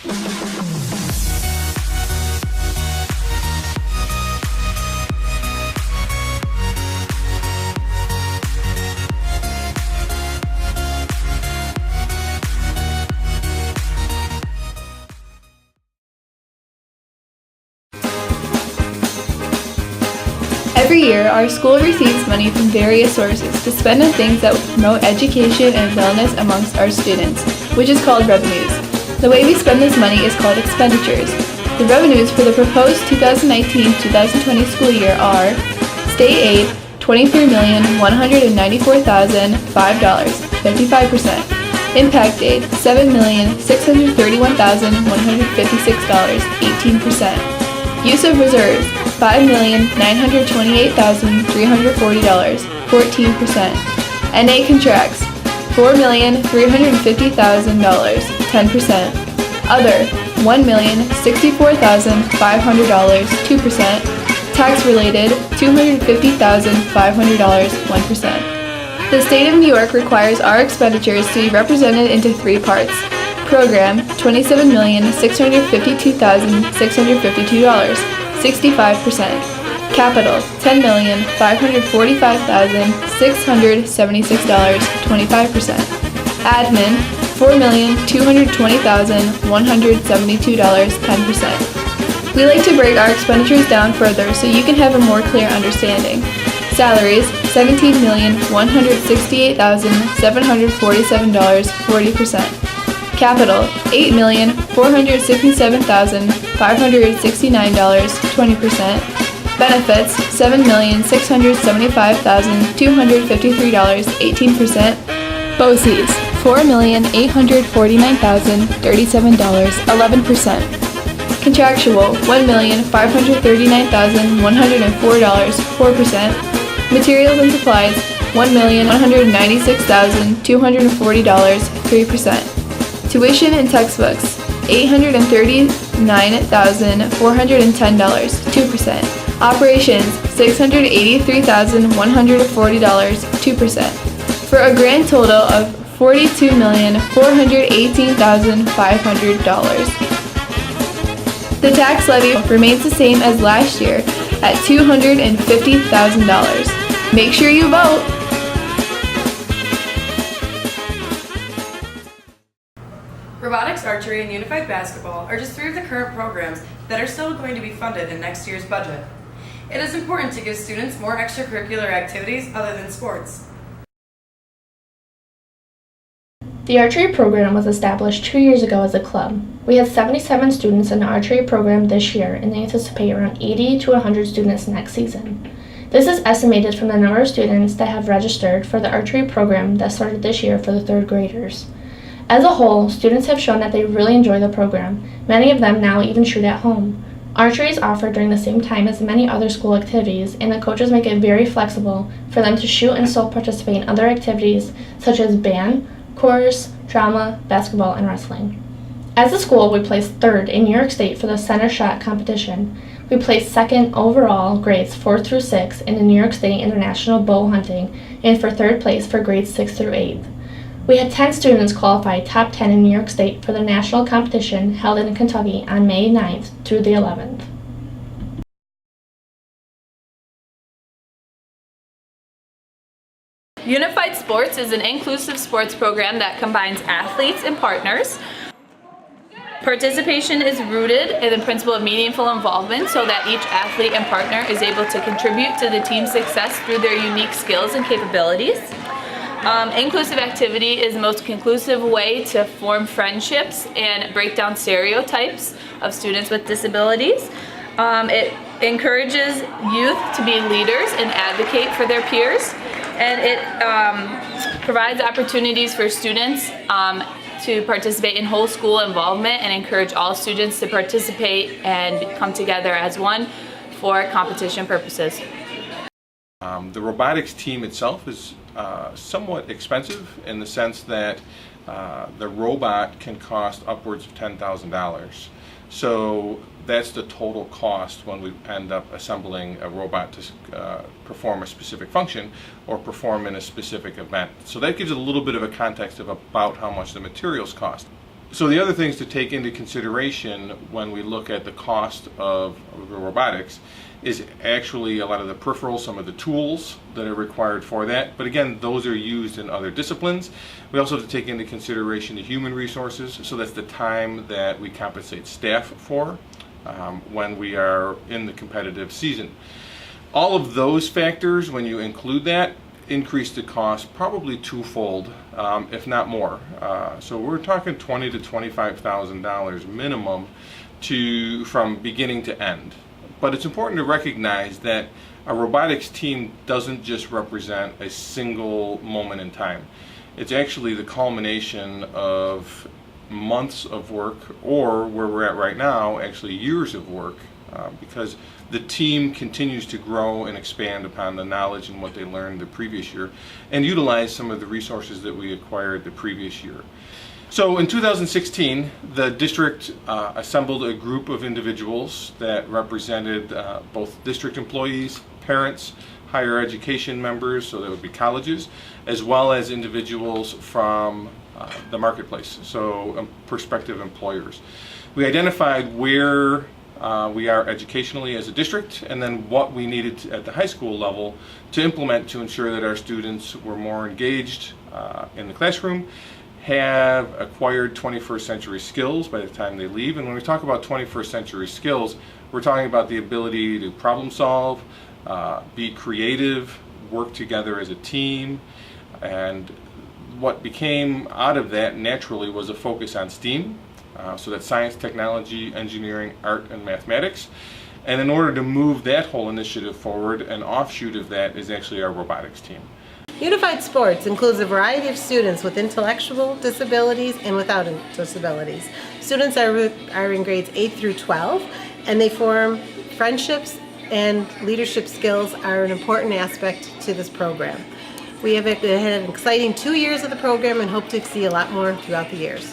Every year, our school receives money from various sources to spend on things that will promote education and wellness amongst our students, which is called revenues. The way we spend this money is called expenditures. The revenues for the proposed 2019-2020 school year are state aid, $23,194,005, 55%. Impact aid, $7,631,156, 18%. Use of reserves, $5,928,340, 14%. NA contracts, $4,350,000, 10%. Other, $1,064,500, 2%. Tax related, $250,500, 1%. The state of New York requires our expenditures to be represented into three parts. Program, $27,652,652, 65%. Capital, $10,545,676, 25%. Admin, $4,220,172, 10%. We like to break our expenditures down further so you can have a more clear understanding. Salaries, $17,168,747, 40%. Capital, $8,467,569, 20%. Benefits, $7,675,253, 18%. BOCES, $4,849,037, 11%. Contractual, $1,539,104, 4%. Materials and supplies, $1,196,240, 3%. Tuition and textbooks, $839,410, 2%. Operations, $683,140, 2%. For a grand total of $42,418,500. The tax levy remains the same as last year at $250,000. Make sure you vote! Robotics, archery, and unified basketball are just three of the current programs that are still going to be funded in next year's budget. It is important to give students more extracurricular activities other than sports. The archery program was established 2 years ago as a club. We have 77 students in the archery program this year, and they anticipate around 80 to 100 students next season. This is estimated from the number of students that have registered for the archery program that started this year for the third graders. As a whole, students have shown that they really enjoy the program. Many of them now even shoot at home. Archery is offered during the same time as many other school activities, and the coaches make it very flexible for them to shoot and still participate in other activities such as band, chorus, drama, basketball, and wrestling. As a school, we placed third in New York State for the center shot competition. We placed second overall grades 4 through 6 in the New York State International Bow Hunting, and for third place for grades 6 through 8. We had 10 students qualify top 10 in New York State for the national competition held in Kentucky on May 9th through the 11th. Unified Sports is an inclusive sports program that combines athletes and partners. Participation is rooted in the principle of meaningful involvement so that each athlete and partner is able to contribute to the team's success through their unique skills and capabilities. Inclusive activity is the most conclusive way to form friendships and break down stereotypes of students with disabilities. It encourages youth to be leaders and advocate for their peers, and it provides opportunities for students to participate in whole school involvement and encourage all students to participate and come together as one for competition purposes. The robotics team itself is somewhat expensive in the sense that the robot can cost upwards of $10,000. So that's the total cost when we end up assembling a robot to perform a specific function or perform in a specific event. So that gives it a little bit of a context of about how much the materials cost. So the other things to take into consideration when we look at the cost of the robotics is actually a lot of the peripherals, some of the tools that are required for that. But again, those are used in other disciplines. We also have to take into consideration the human resources. So that's the time that we compensate staff for when we are in the competitive season. All of those factors, when you include that, increase the cost probably twofold, if not more. So we're talking $20,000 to $25,000 minimum from beginning to end. But it's important to recognize that a robotics team doesn't just represent a single moment in time. It's actually the culmination of months of work, or where we're at right now, actually years of work, because the team continues to grow and expand upon the knowledge and what they learned the previous year and utilize some of the resources that we acquired the previous year. So in 2016, the district assembled a group of individuals that represented both district employees, parents, higher education members, so that would be colleges, as well as individuals from the marketplace, so prospective employers. We identified where we are educationally as a district, and then what we needed at the high school level to implement to ensure that our students were more engaged in the classroom, have acquired 21st century skills by the time they leave. And when we talk about 21st century skills, we're talking about the ability to problem solve, be creative, work together as a team. And what became out of that naturally was a focus on STEAM, so that's science, technology, engineering, art, and mathematics. And in order to move that whole initiative forward, an offshoot of that is actually our robotics team. Unified Sports includes a variety of students with intellectual disabilities and without disabilities. Students are in grades 8 through 12, and they form friendships, and leadership skills are an important aspect to this program. We have had an exciting 2 years of the program and hope to see a lot more throughout the years.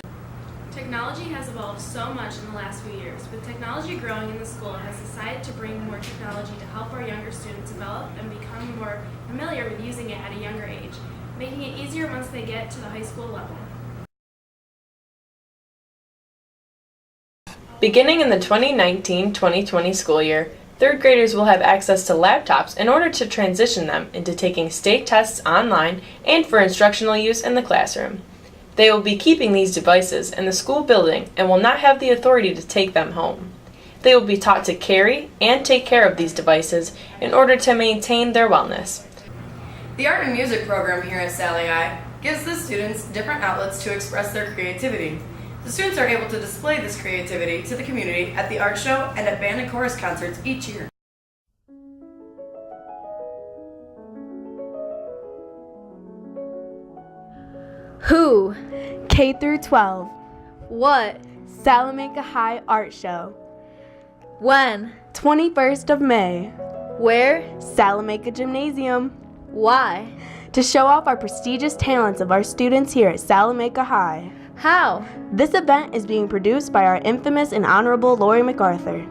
Technology has evolved so much in the last few years. With technology growing in the school, it has decided to bring more technology to help our younger students develop and become more familiar with using it at a younger age, making it easier once they get to the high school level. Beginning in the 2019-2020 school year, third graders will have access to laptops in order to transition them into taking state tests online and for instructional use in the classroom. They will be keeping these devices in the school building and will not have the authority to take them home. They will be taught to carry and take care of these devices in order to maintain their wellness. The art and music program here at Sally I gives the students different outlets to express their creativity. The students are able to display this creativity to the community at the art show and at band and chorus concerts each year. Who? K through 12. What? Salamanca High Art Show. When? 21st of May. Where? Salamanca Gymnasium. Why? To show off our prestigious talents of our students here at Salamanca High. How? This event is being produced by our infamous and honorable Lori MacArthur.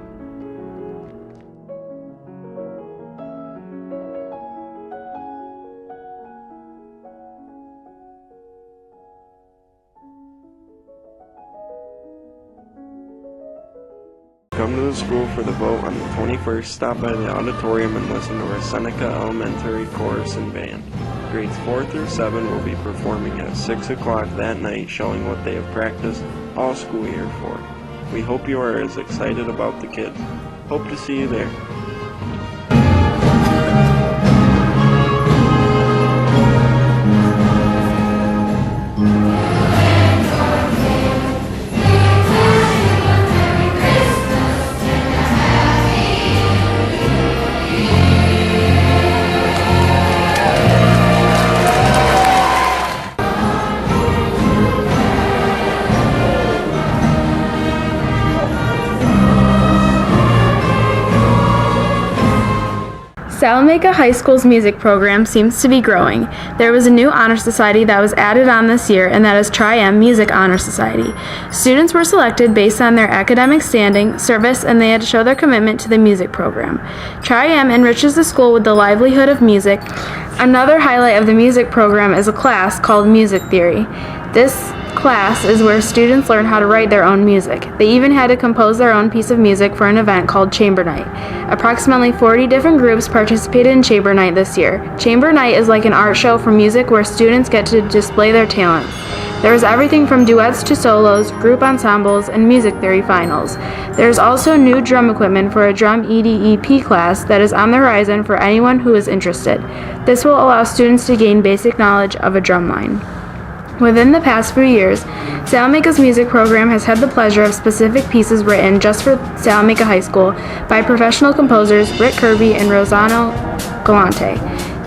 Come to the school for the vote on the 21st. Stop by the auditorium and listen to our Seneca Elementary Chorus and Band. Grades 4 through 7 will be performing at 6 o'clock that night, showing what they have practiced all school year for. We hope you are as excited about the kids. Hope to see you there. Salamanca High School's music program seems to be growing. There was a new honor society that was added on this year, and that is Tri-M Music Honor Society. Students were selected based on their academic standing, service, and they had to show their commitment to the music program. Tri-M enriches the school with the livelihood of music. Another highlight of the music program is a class called Music Theory. This class is where students learn how to write their own music. They even had to compose their own piece of music for an event called Chamber Night. Approximately 40 different groups participated in Chamber Night this year. Chamber Night is like an art show for music where students get to display their talent. There is everything from duets to solos, group ensembles, and music theory finals. There is also new drum equipment for a drum EDEP class that is on the horizon for anyone who is interested. This will allow students to gain basic knowledge of a drum line. Within the past few years, Salamanca's music program has had the pleasure of specific pieces written just for Salamanca High School by professional composers Rick Kirby and Rosano Galante.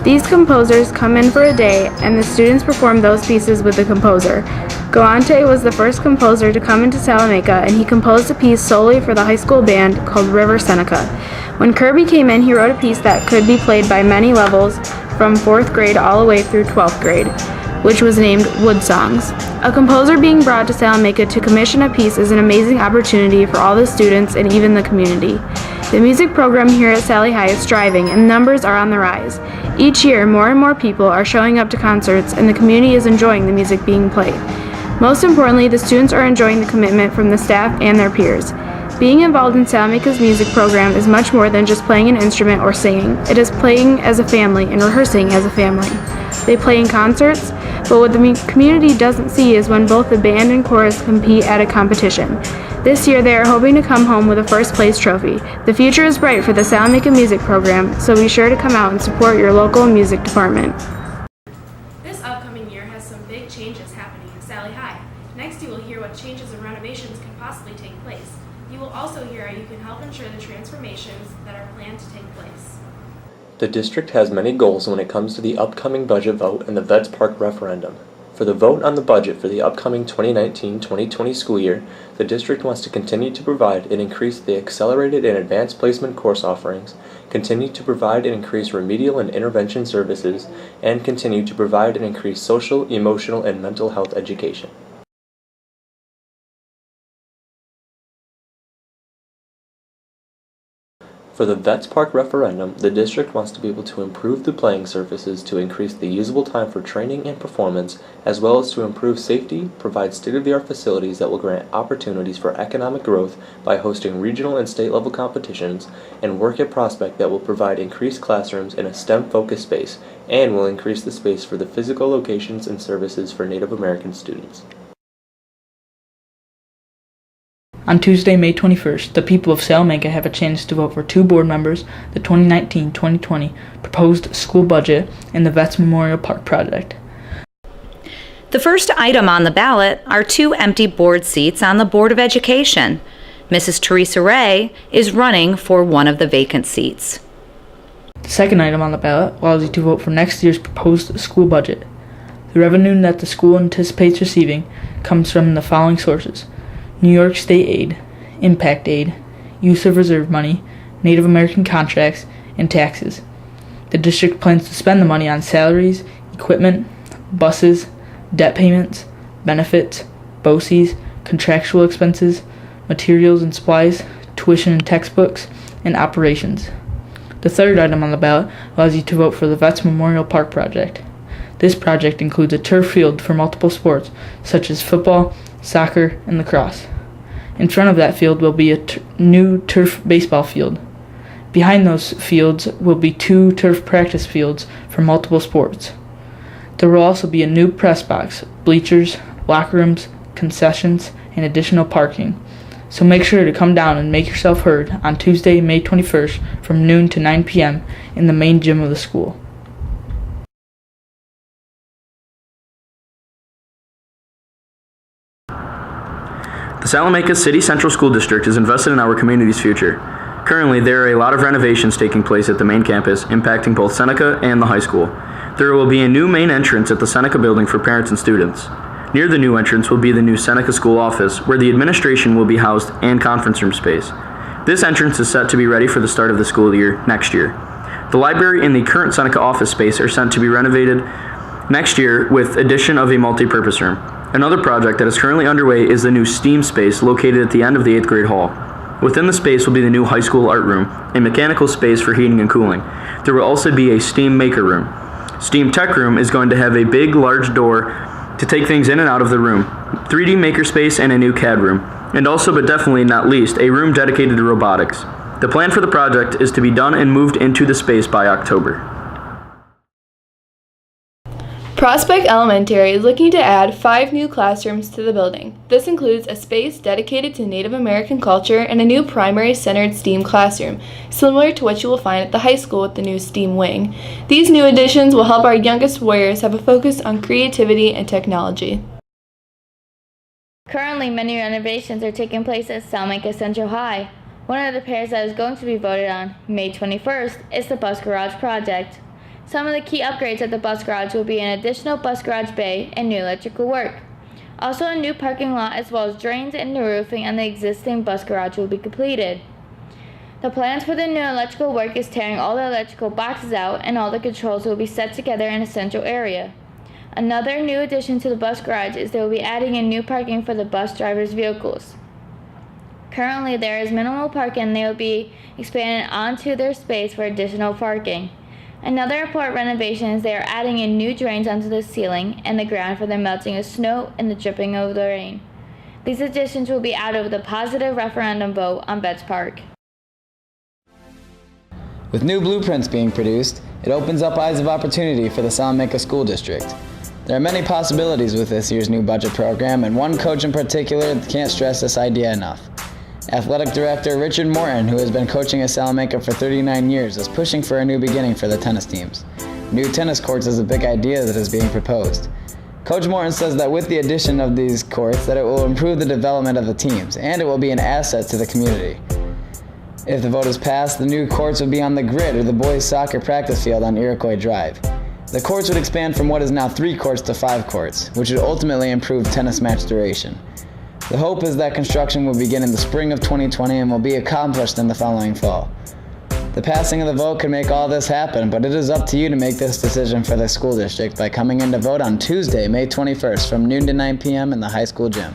These composers come in for a day, and the students perform those pieces with the composer. Galante was the first composer to come into Salamanca, and he composed a piece solely for the high school band called River Seneca. When Kirby came in, he wrote a piece that could be played by many levels from 4th grade all the way through 12th grade, which was named Wood Songs. A composer being brought to Salamanca to commission a piece is an amazing opportunity for all the students and even the community. The music program here at Sally High is thriving, and numbers are on the rise. Each year, more and more people are showing up to concerts, and the community is enjoying the music being played. Most importantly, the students are enjoying the commitment from the staff and their peers. Being involved in Salamanca's music program is much more than just playing an instrument or singing. It is playing as a family and rehearsing as a family. They play in concerts, but what the community doesn't see is when both the band and chorus compete at a competition. This year, they are hoping to come home with a first place trophy. The future is bright for the Salamanca music program, so be sure to come out and support your local music department. This upcoming year has some big changes happening at Sally High. Next, you will hear what changes and renovations can possibly take place. You will also hear how you can help ensure the transformations that are planned to take place. The district has many goals when it comes to the upcoming budget vote and the Vets Park referendum. For the vote on the budget for the upcoming 2019-2020 school year, the district wants to continue to provide and increase the accelerated and advanced placement course offerings, continue to provide and increase remedial and intervention services, and continue to provide and increase social, emotional, and mental health education. For the Vets Park referendum, the district wants to be able to improve the playing surfaces to increase the usable time for training and performance, as well as to improve safety, provide state-of-the-art facilities that will grant opportunities for economic growth by hosting regional and state-level competitions, and work at Prospect that will provide increased classrooms in a STEM-focused space, and will increase the space for the physical locations and services for Native American students. On Tuesday, May 21st, the people of Salamanca have a chance to vote for 2 board members, the 2019-2020 proposed school budget, and the Vets Memorial Park project. The first item on the ballot are 2 empty board seats on the Board of Education. Mrs. Teresa Ray is running for one of the vacant seats. The second item on the ballot allows you to vote for next year's proposed school budget. The revenue that the school anticipates receiving comes from the following sources: New York State aid, impact aid, use of reserve money, Native American contracts, and taxes. The district plans to spend the money on salaries, equipment, buses, debt payments, benefits, BOCES, contractual expenses, materials and supplies, tuition and textbooks, and operations. The third item on the ballot allows you to vote for the Vets Memorial Park project. This project includes a turf field for multiple sports, such as football, soccer, and lacrosse. In front of that field will be a new turf baseball field. Behind those fields will be 2 turf practice fields for multiple sports. There will also be a new press box, bleachers, locker rooms, concessions, and additional parking. So make sure to come down and make yourself heard on Tuesday, May 21st from noon to 9 p.m. in the main gym of the school. The Salamanca City Central School District is invested in our community's future. Currently, there are a lot of renovations taking place at the main campus, impacting both Seneca and the high school. There will be a new main entrance at the Seneca building for parents and students. Near the new entrance will be the new Seneca School office, where the administration will be housed, and conference room space. This entrance is set to be ready for the start of the school year next year. The library and the current Seneca office space are set to be renovated next year with addition of a multi-purpose room. Another project that is currently underway is the new STEAM space located at the end of the 8th grade hall. Within the space will be the new high school art room, a mechanical space for heating and cooling. There will also be a STEAM maker room. STEAM tech room is going to have a big, large door to take things in and out of the room, 3D makerspace, and a new CAD room, and also, but definitely not least, a room dedicated to robotics. The plan for the project is to be done and moved into the space by October. Prospect Elementary is looking to add 5 new classrooms to the building. This includes a space dedicated to Native American culture and a new primary-centered STEAM classroom, similar to what you will find at the high school with the new STEAM wing. These new additions will help our youngest warriors have a focus on creativity and technology. Currently, many renovations are taking place at Salamanca Central High. One of the pairs that is going to be voted on May 21st is the bus garage project. Some of the key upgrades at the bus garage will be an additional bus garage bay and new electrical work. Also, a new parking lot as well as drains and new roofing on the existing bus garage will be completed. The plans for the new electrical work is tearing all the electrical boxes out and all the controls will be set together in a central area. Another new addition to the bus garage is they will be adding in new parking for the bus drivers' vehicles. Currently, there is minimal parking and they will be expanding onto their space for additional parking. Another important renovation is they are adding in new drains onto the ceiling and the ground for the melting of snow and the dripping of the rain. These additions will be added with a positive referendum vote on Betts Park. With new blueprints being produced, it opens up eyes of opportunity for the Salamanca School District. There are many possibilities with this year's new budget program, and one coach in particular can't stress this idea enough. Athletic Director Richard Morton, who has been coaching at Salamanca for 39 years, is pushing for a new beginning for the tennis teams. New tennis courts is a big idea that is being proposed. Coach Morton says that with the addition of these courts, that it will improve the development of the teams, and it will be an asset to the community. If the vote is passed, the new courts would be on the grid or the boys' soccer practice field on Iroquois Drive. The courts would expand from what is now 3 courts to 5 courts, which would ultimately improve tennis match duration. The hope is that construction will begin in the spring of 2020 and will be accomplished in the following fall. The passing of the vote could make all this happen, but it is up to you to make this decision for the school district by coming in to vote on Tuesday, May 21st from noon to 9 p.m. in the high school gym.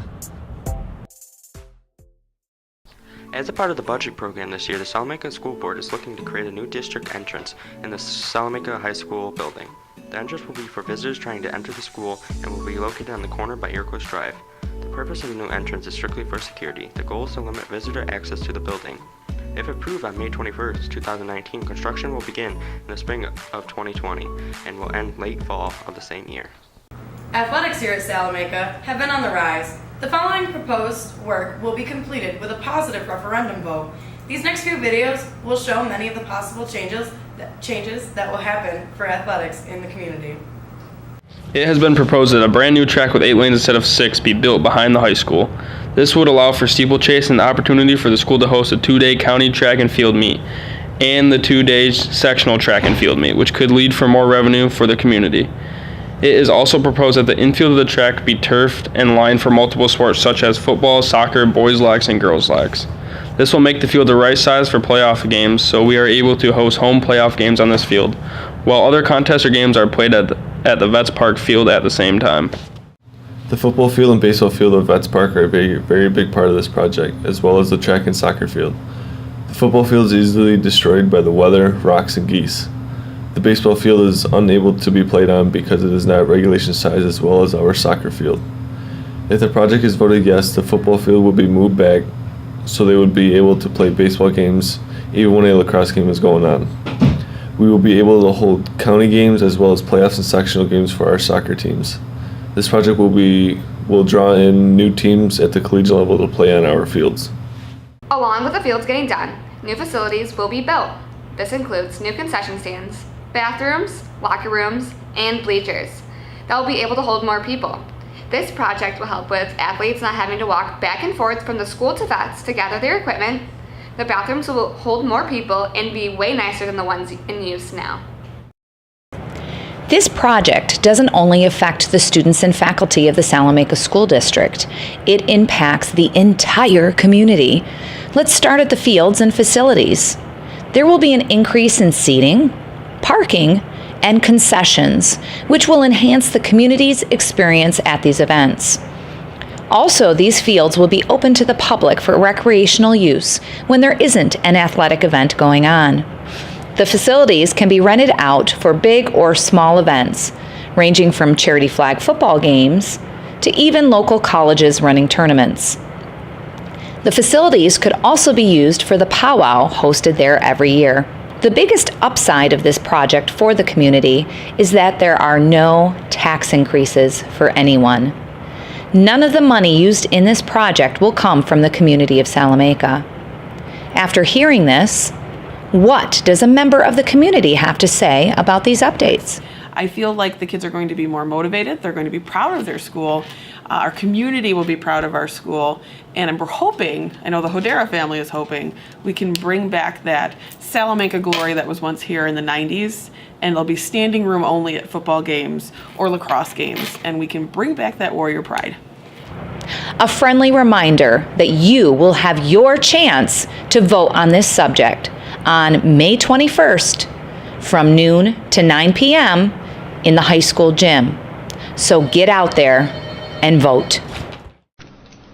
As a part of the budget program this year, the Salamanca School Board is looking to create a new district entrance in the Salamanca High School building. The entrance will be for visitors trying to enter the school and will be located on the corner by Iroquois Drive. The purpose of the new entrance is strictly for security. The goal is to limit visitor access to the building. If approved on May 21st, 2019, construction will begin in the spring of 2020 and will end late fall of the same year. Athletics here at Salamanca have been on the rise. The following proposed work will be completed with a positive referendum vote. These next few videos will show many of the possible changes that will happen for athletics in the community. It has been proposed that a brand new track with 8 lanes instead of 6 be built behind the high school. This would allow for steeplechase and the opportunity for the school to host a 2-day county track and field meet and the 2-day sectional track and field meet, which could lead for more revenue for the community. It is also proposed that the infield of the track be turfed and lined for multiple sports such as football, soccer, boys' lacrosse, and girls' lacrosse. This will make the field the right size for playoff games, so we are able to host home playoff games on this field, while other contests or games are played at the Betts Park field at the same time. The football field and baseball field of Betts Park are a very big part of this project, as well as the track and soccer field. The football field is easily destroyed by the weather, rocks, and geese. The baseball field is unable to be played on because it is not regulation size as well as our soccer field. If the project is voted yes, the football field will be moved back so they would be able to play baseball games even when a lacrosse game is going on. We will be able to hold county games as well as playoffs and sectional games for our soccer teams. This project will draw in new teams at the collegiate level to play on our fields. Along with the fields getting done, new facilities will be built. This includes new concession stands, bathrooms, locker rooms, and bleachers that will be able to hold more people. This project will help with athletes not having to walk back and forth from the school to vets to gather their equipment. The bathrooms will hold more people and be way nicer than the ones in use now. This project doesn't only affect the students and faculty of the Salamanca School District, it impacts the entire community. Let's start at the fields and facilities. There will be an increase in seating, parking, and concessions, which will enhance the community's experience at these events. Also, these fields will be open to the public for recreational use when there isn't an athletic event going on. The facilities can be rented out for big or small events. ranging from charity flag football games to even local colleges running tournaments. The facilities could also be used for the powwow hosted there every year. The biggest upside of this project for the community is that there are no tax increases for anyone. None of the money used in this project will come from the community of Salamanca. After hearing this, what does a member of the community have to say about these updates? I feel like the kids are going to be more motivated. They're going to be proud of their school. Our community will be proud of our school. And we're hoping, I know the Hodera family is hoping, we can bring back that Salamanca glory that was once here in the 90s. And there'll be standing room only at football games or lacrosse games. And we can bring back that Warrior pride. A friendly reminder that you will have your chance to vote on this subject on May 21st from noon to 9 p.m. in the high school gym. So get out there and vote.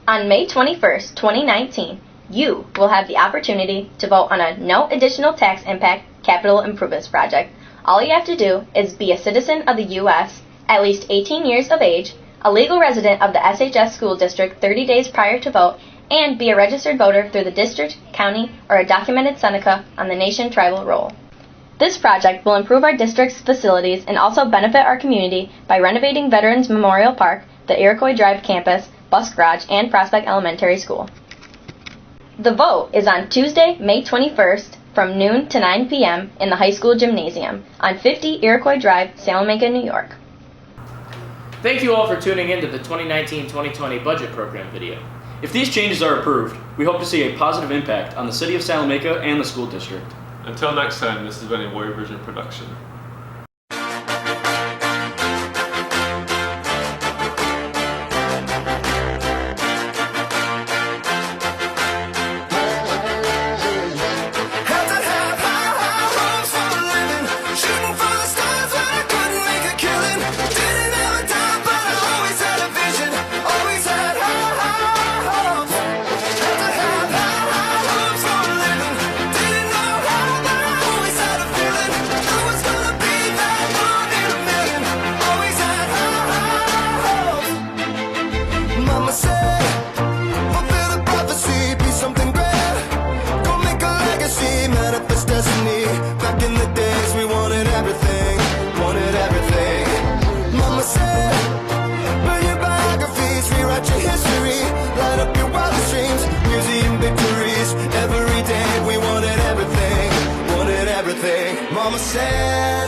On May 21st, 2019, you will have the opportunity to vote on a no additional tax impact capital improvements project. All you have to do is be a citizen of the U.S., at least 18 years of age, a legal resident of the SHS school district 30 days prior to vote, and be a registered voter through the district, county, or a documented Seneca on the nation tribal roll. This project will improve our district's facilities and also benefit our community by renovating Veterans Memorial Park, the Iroquois Drive campus, bus garage, and Prospect Elementary School. The vote is on Tuesday, May 21st from noon to 9 p.m. in the high school gymnasium on 50 Iroquois Drive, Salamanca, New York. Thank you all for tuning in to the 2019-2020 budget program video. If these changes are approved, we hope to see a positive impact on the city of Salamanca and the school district. Until next time, this has been a Warrior Vision production. Mama said